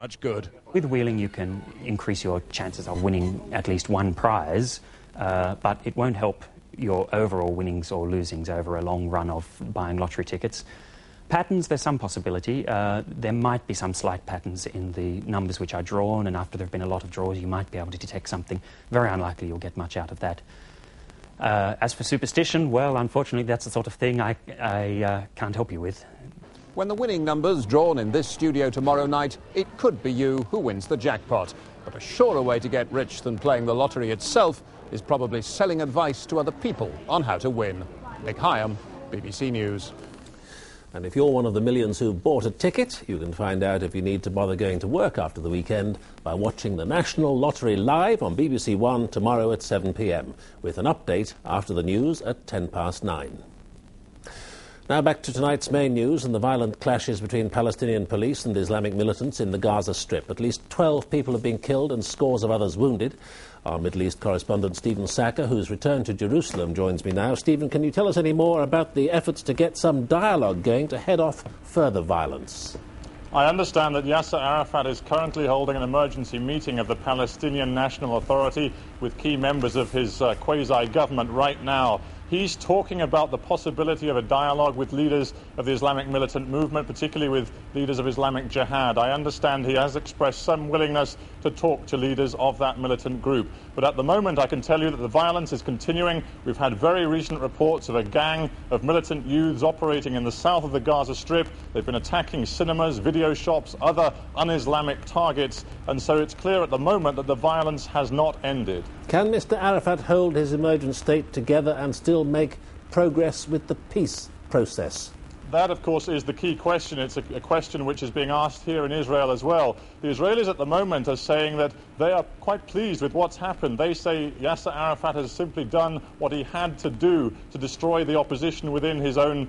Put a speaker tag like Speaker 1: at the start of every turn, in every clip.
Speaker 1: Much good.
Speaker 2: With wheeling, you can increase your chances of winning at least one prize, but it won't help your overall winnings or losings over a long run of buying lottery tickets. Patterns, there's some possibility. There might be some slight patterns in the numbers which are drawn, and after there have been a lot of draws, you might be able to detect something. Very unlikely you'll get much out of that. As for superstition, well, unfortunately, that's the sort of thing I can't help you with.
Speaker 1: When the winning number's drawn in this studio tomorrow night, it could be you who wins the jackpot. But a surer way to get rich than playing the lottery itself is probably selling advice to other people on how to win. Nick Hyam, BBC News.
Speaker 3: And if you're one of the millions who bought a ticket, you can find out if you need to bother going to work after the weekend by watching the National Lottery live on BBC1 tomorrow at 7 p.m, with an update after the news at 9:10. Now back to tonight's main news and the violent clashes between Palestinian police and Islamic militants in the Gaza Strip. At least 12 people have been killed and scores of others wounded. Our Middle East correspondent Stephen SACKUR, who's returned to Jerusalem, joins me now. Stephen, can you tell us any more about the efforts to get some dialogue going to head off further violence?
Speaker 4: I understand that Yasser Arafat is currently holding an emergency meeting of the Palestinian National Authority with key members of his quasi-government right now. He's talking about the possibility of a dialogue with leaders of the Islamic militant movement, particularly with leaders of Islamic Jihad. I understand he has expressed some willingness to talk to leaders of that militant group. But at the moment, I can tell you that the violence is continuing. We've had very recent reports of a gang of militant youths operating in the south of the Gaza Strip. They've been attacking cinemas, video shops, other un-Islamic targets. And so it's clear at the moment that the violence has not ended.
Speaker 3: Can Mr. Arafat hold his emergent state together and still make progress with the peace process?
Speaker 4: That, of course, is the key question. It's a question which is being asked here in Israel as well. The Israelis at the moment are saying that they are quite pleased with what's happened. They say Yasser Arafat has simply done what he had to do to destroy the opposition within his own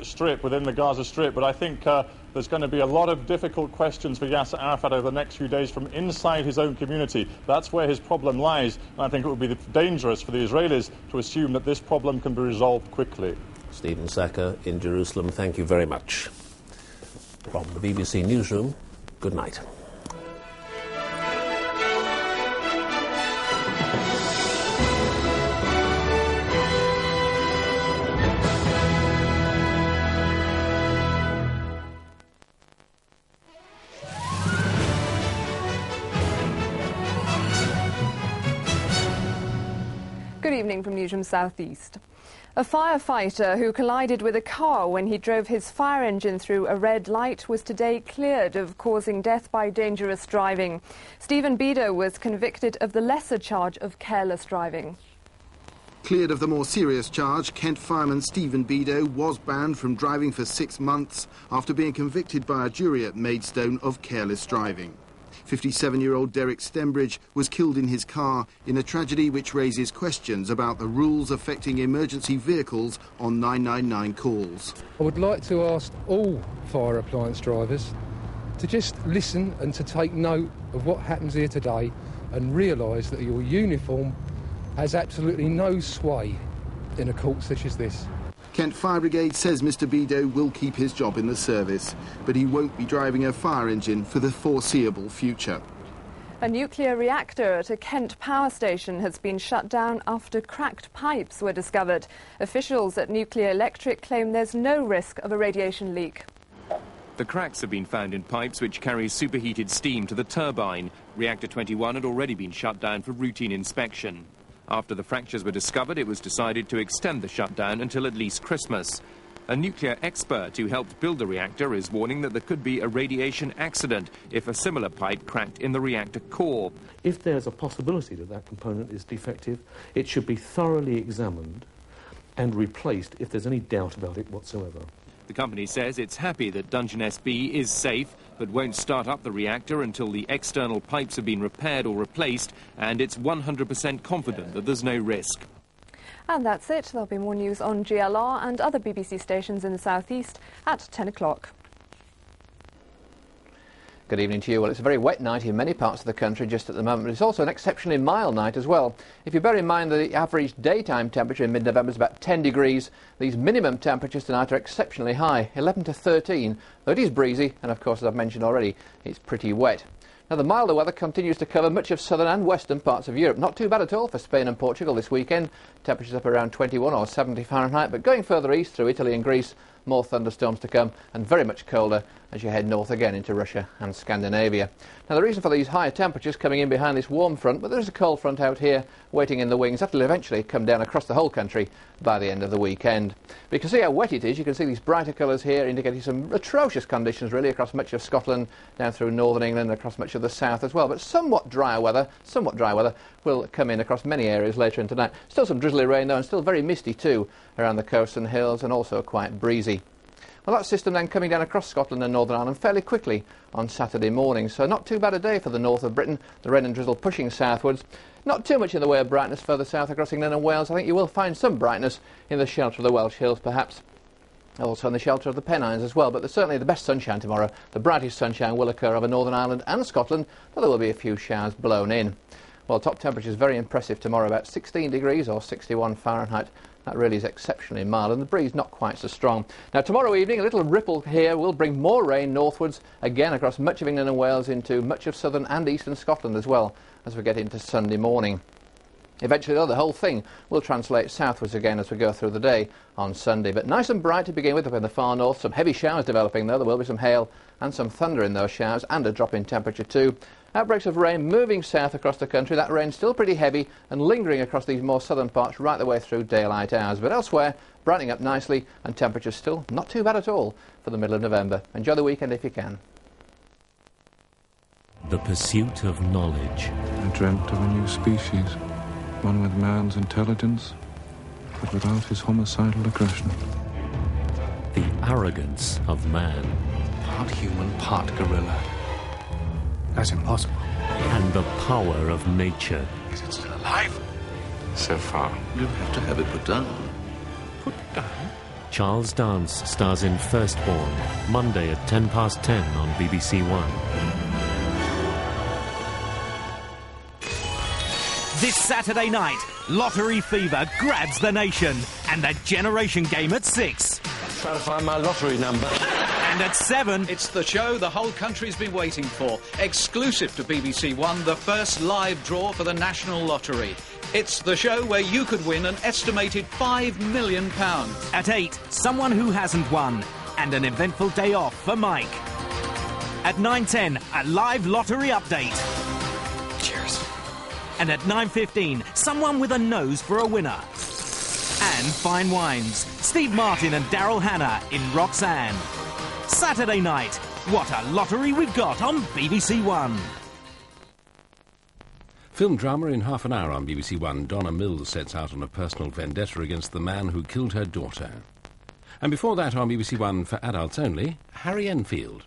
Speaker 4: strip, within the Gaza Strip. But I think there's going to be a lot of difficult questions for Yasser Arafat over the next few days from inside his own community. That's where his problem lies. And I think it would be dangerous for the Israelis to assume that this problem can be resolved quickly.
Speaker 3: Stephen SACKUR in Jerusalem, thank you very much. From the BBC Newsroom, good night.
Speaker 5: Good evening from Newsroom South East. A firefighter who collided with a car when he drove his fire engine through a red light was today cleared of causing death by dangerous driving. Stephen Bedo was convicted of the lesser charge of careless driving.
Speaker 6: Cleared of the more serious charge, Kent fireman Stephen Bedo was banned from driving for 6 months after being convicted by a jury at Maidstone of careless driving. 57-year-old Derek Stembridge was killed in his car in a tragedy which raises questions about the rules affecting emergency vehicles on 999 calls.
Speaker 7: I would like to ask all fire appliance drivers to just listen and to take note of what happens here today and realise that your uniform has absolutely no sway in a court such as this.
Speaker 6: Kent Fire Brigade says Mr Bedo will keep his job in the service, but he won't be driving a fire engine for the foreseeable future.
Speaker 5: A nuclear reactor at a Kent power station has been shut down after cracked pipes were discovered. Officials at Nuclear Electric claim there's no risk of a radiation leak.
Speaker 8: The cracks have been found in pipes which carry superheated steam to the turbine. Reactor 21 had already been shut down for routine inspection. After the fractures were discovered, it was decided to extend the shutdown until at least Christmas. A nuclear expert who helped build the reactor is warning that there could be a radiation accident if a similar pipe cracked in the reactor core.
Speaker 9: If there's a possibility that that component is defective, it should be thoroughly examined and replaced if there's any doubt about it whatsoever.
Speaker 8: The company says it's happy that Dungeness B is safe, but won't start up the reactor until the external pipes have been repaired or replaced, and it's 100% confident that there's no risk.
Speaker 5: And that's it. There'll be more news on GLR and other BBC stations in the South East at 10 o'clock.
Speaker 10: Good evening to you. Well, it's a very wet night in many parts of the country just at the moment, but it's also an exceptionally mild night as well. If you bear in mind that the average daytime temperature in mid-November is about 10 degrees, these minimum temperatures tonight are exceptionally high, 11 to 13, though it is breezy, and of course, as I've mentioned already, it's pretty wet. Now, the milder weather continues to cover much of southern and western parts of Europe. Not too bad at all for Spain and Portugal this weekend. Temperatures up around 21 or 70 Fahrenheit, but going further east through Italy and Greece, more thunderstorms to come, and very much colder as you head north again into Russia and Scandinavia. Now, the reason for these higher temperatures coming in behind this warm front, but there's a cold front out here waiting in the wings. That will eventually come down across the whole country by the end of the weekend. But you can see how wet it is. You can see these brighter colours here indicating some atrocious conditions really across much of Scotland, down through northern England, across much of the south as well. But somewhat dry weather will come in across many areas later in tonight. Still some drizzly rain though, and still very misty too around the coasts and hills, and also quite breezy. Well, that system then coming down across Scotland and Northern Ireland fairly quickly on Saturday morning, so not too bad a day for the north of Britain. The rain and drizzle pushing southwards. Not too much in the way of brightness further south across England and Wales. I think you will find some brightness in the shelter of the Welsh hills perhaps, also in the shelter of the Pennines as well, but there's certainly the best sunshine tomorrow. The brightest sunshine will occur over Northern Ireland and Scotland, though there will be a few showers blown in. Well, top temperature is very impressive tomorrow, about 16 degrees or 61 Fahrenheit. That really is exceptionally mild, and the breeze not quite so strong. Now, tomorrow evening, a little ripple here will bring more rain northwards, again across much of England and Wales into much of southern and eastern Scotland as well, as we get into Sunday morning. Eventually, though, the whole thing will translate southwards again as we go through the day on Sunday. But nice and bright to begin with up in the far north. Some heavy showers developing, though. There will be some hail and some thunder in those showers, and a drop in temperature too. Outbreaks of rain moving south across the country. That rain still pretty heavy and lingering across these more southern parts right the way through daylight hours. But elsewhere, brightening up nicely, and temperatures still not too bad at all for the middle of November. Enjoy the weekend if you can.
Speaker 11: The pursuit of knowledge.
Speaker 12: I dreamt of a new species, one with man's intelligence, but without his homicidal aggression.
Speaker 11: The arrogance of man.
Speaker 13: Part human, part gorilla. That's impossible.
Speaker 11: And the power of nature.
Speaker 13: Is it still alive?
Speaker 12: So far.
Speaker 13: You have to have it put down.
Speaker 12: Put down?
Speaker 11: Charles Dance stars in Firstborn, Monday at 10:10 on BBC1.
Speaker 14: This Saturday night, lottery fever grabs the nation, and the Generation Game at 6.
Speaker 15: I'm trying to find my lottery number.
Speaker 14: And at 7...
Speaker 16: It's the show the whole country's been waiting for. Exclusive to BBC One, the first live draw for the National Lottery. It's the show where you could win an estimated £5 million.
Speaker 14: At 8, someone who hasn't won, and an eventful day off for Mike. At 9:10, a live lottery update.
Speaker 16: Cheers.
Speaker 14: And at 9:15, someone with a nose for a winner. And fine wines. Steve Martin and Daryl Hannah in Roxanne. Saturday night, what a lottery we've got on BBC One.
Speaker 17: Film drama in half an hour on BBC One. Donna Mills sets out on a personal vendetta against the man who killed her daughter. And before that on BBC One for adults only, Harry Enfield.